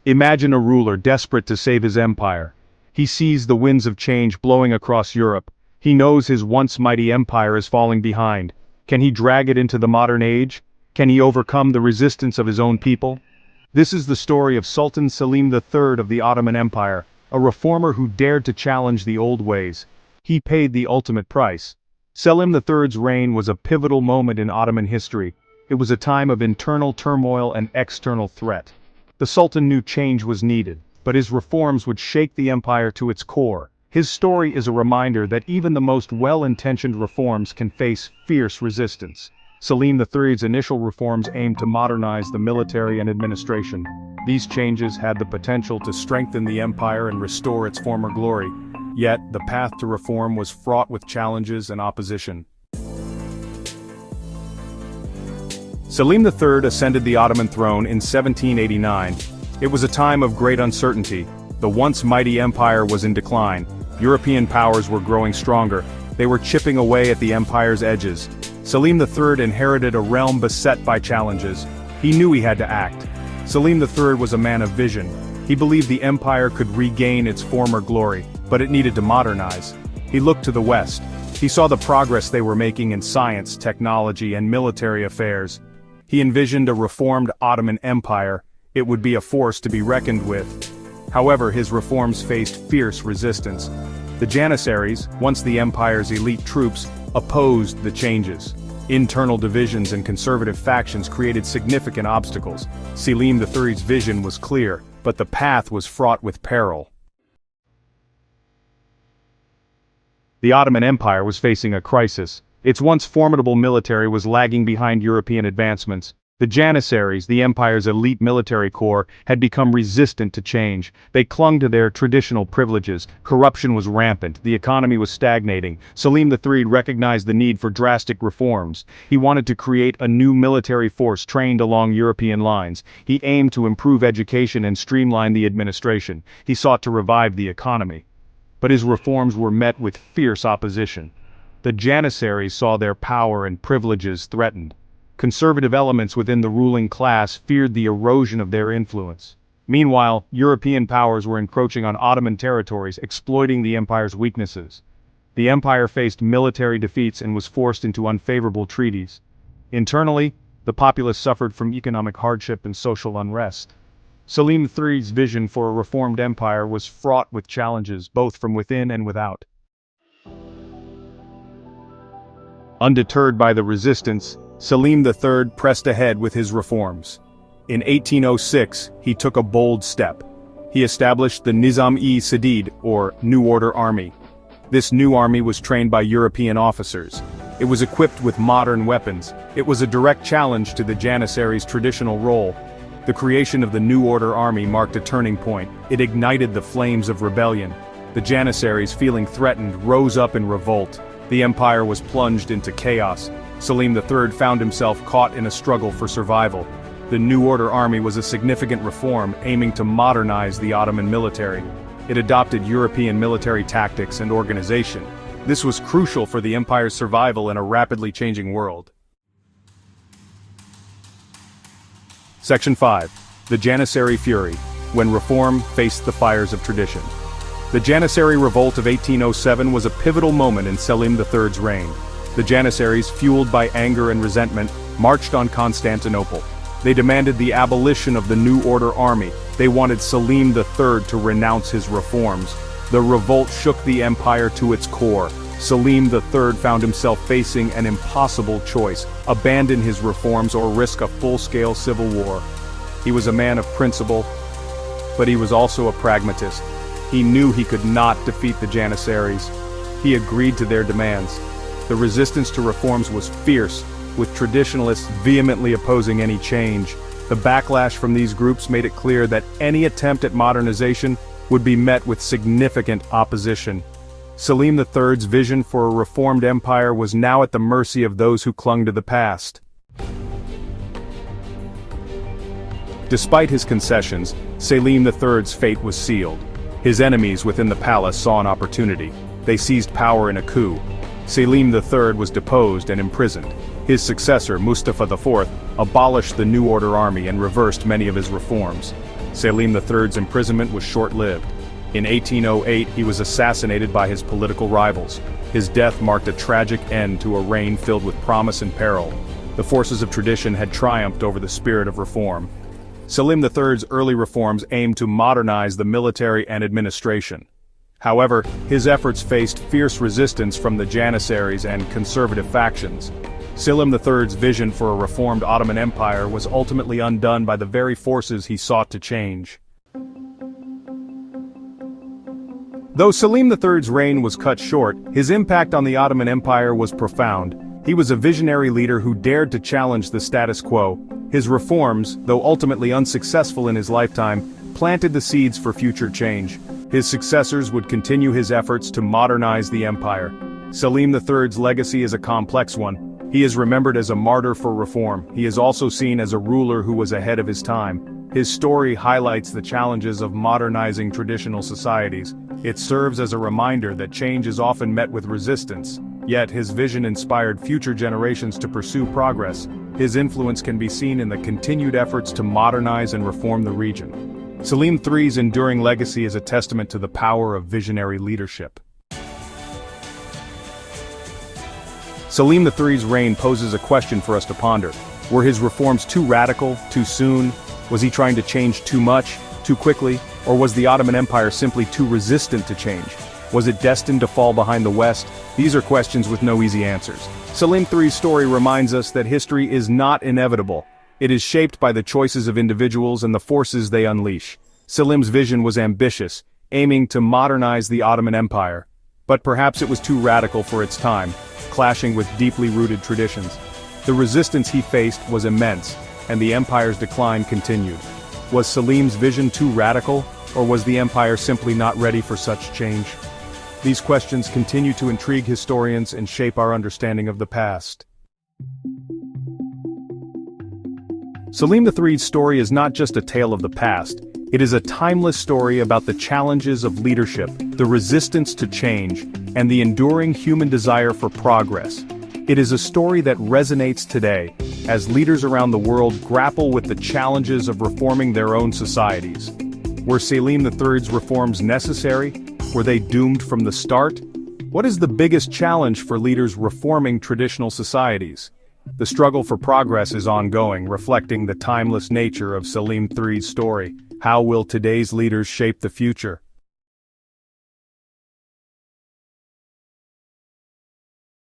Imagine a ruler desperate to save his empire. He sees the winds of change blowing across Europe. He knows his once mighty empire is falling behind. Can he drag it into the modern age? Can he overcome the resistance of his own people? This is the story of Sultan Selim III of the Ottoman Empire, a reformer who dared to challenge the old ways. He paid the ultimate price. Selim III's reign was a pivotal moment in Ottoman history. It was a time of internal turmoil and external threat. The Sultan knew change was needed, but his reforms would shake the empire to its core. His story is a reminder that even the most well-intentioned reforms can face fierce resistance. Selim III's initial reforms aimed to modernize the military and administration. These changes had the potential to strengthen the empire and restore its former glory. Yet, the path to reform was fraught with challenges and opposition. Selim III ascended the Ottoman throne in 1789. It was a time of great uncertainty. The once mighty empire was in decline. European powers were growing stronger. They were chipping away at the empire's edges. Selim III inherited a realm beset by challenges. He knew he had to act. Selim III was a man of vision. He believed the empire could regain its former glory, but it needed to modernize. He looked to the West. He saw the progress they were making in science, technology, and military affairs. He envisioned a reformed Ottoman Empire. It would be a force to be reckoned with. However, his reforms faced fierce resistance. The Janissaries, once the empire's elite troops, opposed the changes. Internal divisions and conservative factions created significant obstacles. Selim III's vision was clear, but the path was fraught with peril. The Ottoman Empire was facing a crisis. Its once formidable military was lagging behind European advancements. The Janissaries, the empire's elite military corps, had become resistant to change. They clung to their traditional privileges. Corruption was rampant. The economy was stagnating. Selim III recognized the need for drastic reforms. He wanted to create a new military force trained along European lines. He aimed to improve education and streamline the administration. He sought to revive the economy. But his reforms were met with fierce opposition. The Janissaries saw their power and privileges threatened. Conservative elements within the ruling class feared the erosion of their influence. Meanwhile, European powers were encroaching on Ottoman territories, exploiting the empire's weaknesses. The empire faced military defeats and was forced into unfavorable treaties. Internally, the populace suffered from economic hardship and social unrest. Selim III's vision for a reformed empire was fraught with challenges, both from within and without. Undeterred by the resistance, Selim III pressed ahead with his reforms. In 1806, he took a bold step. He established the Nizam-ı Cedid, or New Order Army. This new army was trained by European officers. It was equipped with modern weapons. It was a direct challenge to the Janissaries' traditional role. The creation of the New Order Army marked a turning point. It ignited the flames of rebellion. The Janissaries, feeling threatened, rose up in revolt. The empire was plunged into chaos. Selim III found himself caught in a struggle for survival. The New Order Army was a significant reform aiming to modernize the Ottoman military. It adopted European military tactics and organization. This was crucial for the empire's survival in a rapidly changing world. Section 5. The Janissary Fury, when reform faced the fires of tradition. The Janissary Revolt of 1807 was a pivotal moment in Selim III's reign. The Janissaries, fueled by anger and resentment, marched on Constantinople. They demanded the abolition of the New Order Army. They wanted Selim III to renounce his reforms. The revolt shook the empire to its core. Selim III found himself facing an impossible choice: abandon his reforms or risk a full-scale civil war. He was a man of principle, but he was also a pragmatist. He knew he could not defeat the Janissaries. He agreed to their demands. The resistance to reforms was fierce, with traditionalists vehemently opposing any change. The backlash from these groups made it clear that any attempt at modernization would be met with significant opposition. Selim III's vision for a reformed empire was now at the mercy of those who clung to the past. Despite his concessions, Selim III's fate was sealed. His enemies within the palace saw an opportunity. They seized power in a coup. Selim III was deposed and imprisoned. His successor, Mustafa IV, abolished the New Order Army and reversed many of his reforms. Selim III's imprisonment was short-lived. In 1808 he was assassinated by his political rivals. His death marked a tragic end to a reign filled with promise and peril. The forces of tradition had triumphed over the spirit of reform. Selim III's early reforms aimed to modernize the military and administration. However, his efforts faced fierce resistance from the Janissaries and conservative factions. Selim III's vision for a reformed Ottoman Empire was ultimately undone by the very forces he sought to change. Though Selim III's reign was cut short, his impact on the Ottoman Empire was profound. He was a visionary leader who dared to challenge the status quo. His reforms, though ultimately unsuccessful in his lifetime, planted the seeds for future change. His successors would continue his efforts to modernize the empire. Selim III's legacy is a complex one. He is remembered as a martyr for reform. He is also seen as a ruler who was ahead of his time. His story highlights the challenges of modernizing traditional societies. It serves as a reminder that change is often met with resistance. Yet his vision inspired future generations to pursue progress. His influence can be seen in the continued efforts to modernize and reform the region. Selim III's enduring legacy is a testament to the power of visionary leadership. Selim III's reign poses a question for us to ponder. Were his reforms too radical, too soon? Was he trying to change too much, too quickly? Or was the Ottoman Empire simply too resistant to change? Was it destined to fall behind the West? These are questions with no easy answers. Selim III's story reminds us that history is not inevitable. It is shaped by the choices of individuals and the forces they unleash. Selim's vision was ambitious, aiming to modernize the Ottoman Empire. But perhaps it was too radical for its time, clashing with deeply rooted traditions. The resistance he faced was immense, and the empire's decline continued. Was Selim's vision too radical, or was the empire simply not ready for such change? These questions continue to intrigue historians and shape our understanding of the past. Selim III's story is not just a tale of the past. It is a timeless story about the challenges of leadership, the resistance to change, and the enduring human desire for progress. It is a story that resonates today, as leaders around the world grapple with the challenges of reforming their own societies. Were Selim III's reforms necessary? Were they doomed from the start? What is the biggest challenge for leaders reforming traditional societies? The struggle for progress is ongoing, reflecting the timeless nature of Selim III's story. How will today's leaders shape the future?